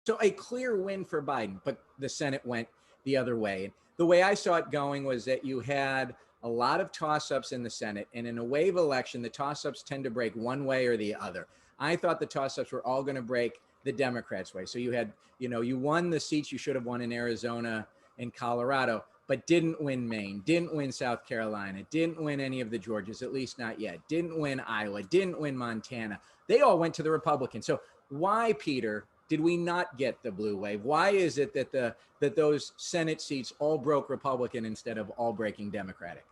So a clear win for Biden, but the Senate went the other way. And the way I saw it going was that you had a lot of toss-ups in the Senate, and in a wave election, the toss-ups tend to break one way or the other. I thought the toss-ups were all going to break the Democrats' way. So you had, you won the seats you should have won in Arizona and Colorado, but didn't win Maine, didn't win South Carolina, didn't win any of the Georgias, at least not yet, didn't win Iowa, didn't win Montana. They all went to the Republicans. So why, Peter, did we not get the blue wave? Why is it that those Senate seats all broke Republican instead of all breaking Democratic?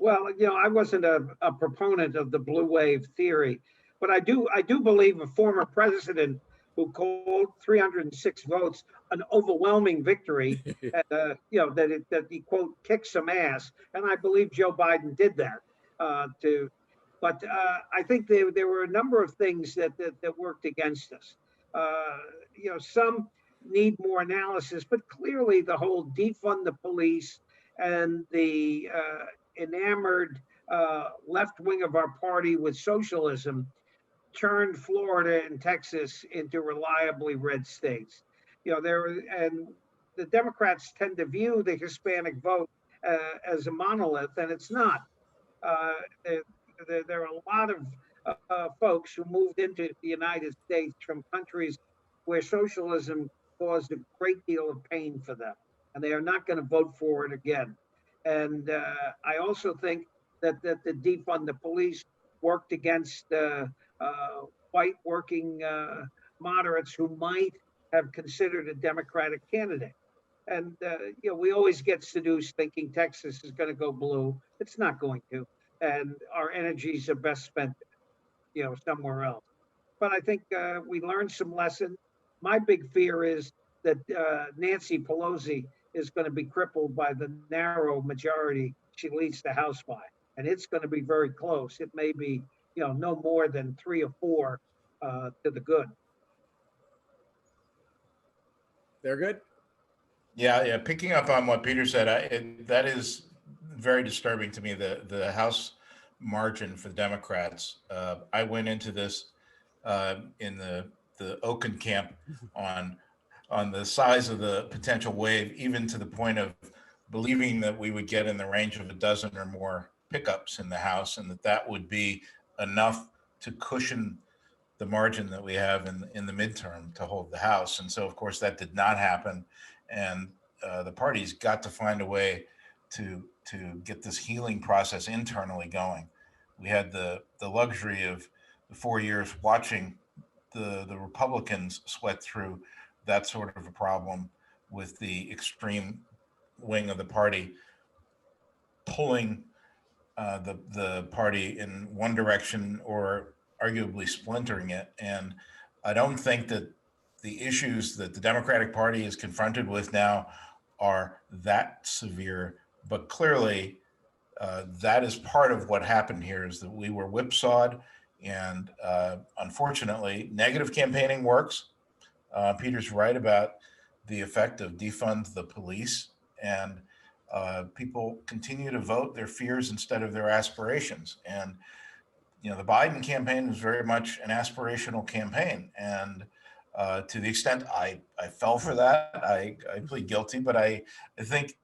Well, I wasn't a proponent of the blue wave theory, but I do believe a former president who called 306 votes an overwhelming victory, that he quote kicked some ass, and I believe Joe Biden did that. But I think there were a number of things that worked against us. Some need more analysis, but clearly the whole defund the police and the enamored left wing of our party with socialism turned Florida and Texas into reliably red states. And the Democrats tend to view the Hispanic vote as a monolith, and it's not. Uh, there are a lot of folks who moved into the United States from countries where socialism caused a great deal of pain for them, and they are not going to vote for it again. And I also think that the defund the police worked against white working moderates who might have considered a Democratic candidate. And we always get seduced thinking Texas is going to go blue. It's not going to, and our energies are best spent, somewhere else. But I think we learned some lessons. My big fear is that Nancy Pelosi is going to be crippled by the narrow majority she leads the House by, and it's going to be very close. It may be, no more than 3 or 4 to the good. They're good. Yeah, yeah. Picking up on what Peter said, that is very disturbing to me. The House margin for the Democrats. I went into this in the Okun camp on the size of the potential wave, even to the point of believing that we would get in the range of a dozen or more pickups in the House, and that would be enough to cushion the margin that we have in the midterm to hold the House. And so, of course, that did not happen. And the party's got to find a way to get this healing process internally going. We had the luxury of the 4 years watching the Republicans sweat through that sort of a problem with the extreme wing of the party pulling the party in one direction or arguably splintering it. And I don't think that the issues that the Democratic Party is confronted with now are that severe, but clearly that is part of what happened here, is that we were whipsawed, and unfortunately, negative campaigning works. Peter's right about the effect of defund the police, and people continue to vote their fears instead of their aspirations. And the Biden campaign was very much an aspirational campaign, and to the extent I fell for that, I plead guilty. But I think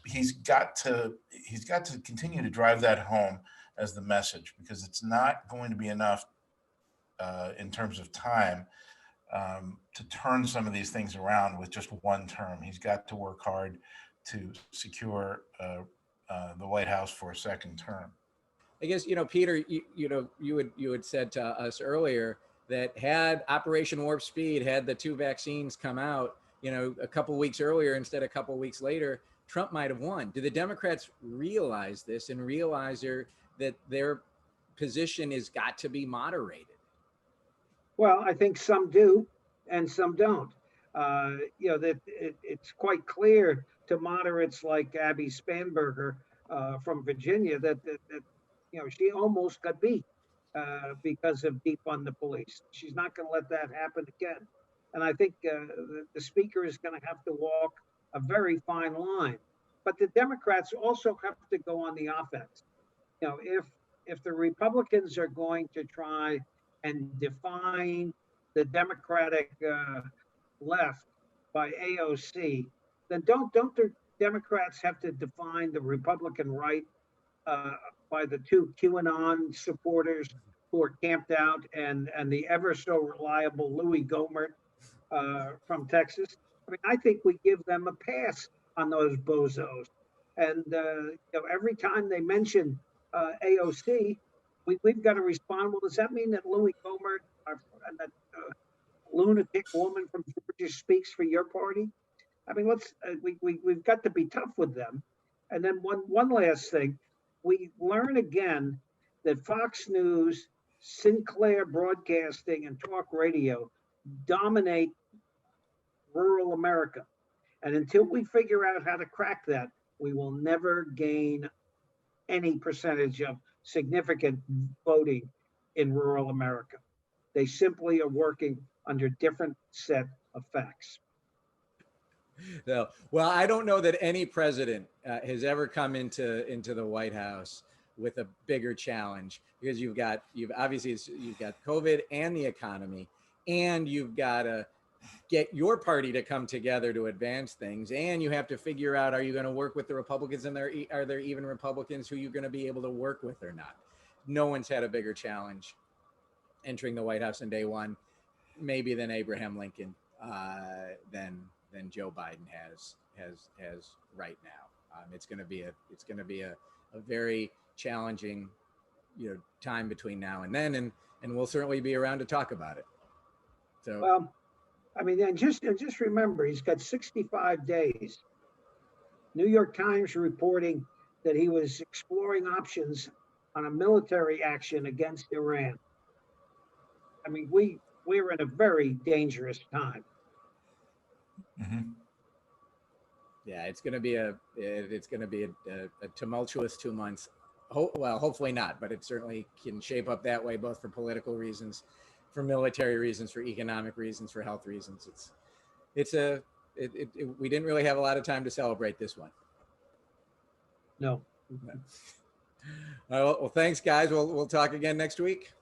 he's got to continue to drive that home as the message, because it's not going to be enough in terms of time to turn some of these things around with just one term. He's got to work hard to secure the White House for a second term. I guess, Peter, you had said to us earlier that had Operation Warp Speed, had the 2 vaccines come out, a couple weeks earlier instead of a couple weeks later, Trump might have won. Do the Democrats realize this and realize that their position has got to be moderated? Well, I think some do and some don't. That it's quite clear to moderates like Abby Spanberger from Virginia that she almost got beat because of defund the police. She's not going to let that happen again. And I think the speaker is going to have to walk a very fine line. But the Democrats also have to go on the offense. If the Republicans are going to try and define the Democratic left by AOC, then don't the Democrats have to define the Republican right by the two QAnon supporters who are camped out and the ever so reliable Louis Gohmert from Texas? I mean, I think we give them a pass on those bozos. And every time they mention AOC, we've got to respond. Well, does that mean that Louis Gohmert, that lunatic woman from Georgia, speaks for your party? I mean, we've got to be tough with them. And then one last thing, we learn again that Fox News, Sinclair Broadcasting, and talk radio dominate rural America. And until we figure out how to crack that, we will never gain any percentage of significant voting in rural America. They simply are working under different set of facts. No, well, I don't know that any president has ever come into the White House with a bigger challenge, because you've got COVID and the economy, and you've got to get your party to come together to advance things, and you have to figure out, are you going to work with the Republicans, and are there even Republicans who you're going to be able to work with or not? No one's had a bigger challenge entering the White House in day one, maybe than Abraham Lincoln, than Joe Biden has right now. It's going to be a very challenging, time between now and then, and we'll certainly be around to talk about it. So, well, I mean, and just remember, he's got 65 days. New York Times reporting that he was exploring options on a military action against Iran. I mean, we're in a very dangerous time. Mm-hmm. Yeah, it's going to be a tumultuous 2 months. Well, hopefully not, but it certainly can shape up that way, both for political reasons, for military reasons, for economic reasons, for health reasons. We didn't really have a lot of time to celebrate this one. No. All right, well, thanks, guys. We'll talk again next week.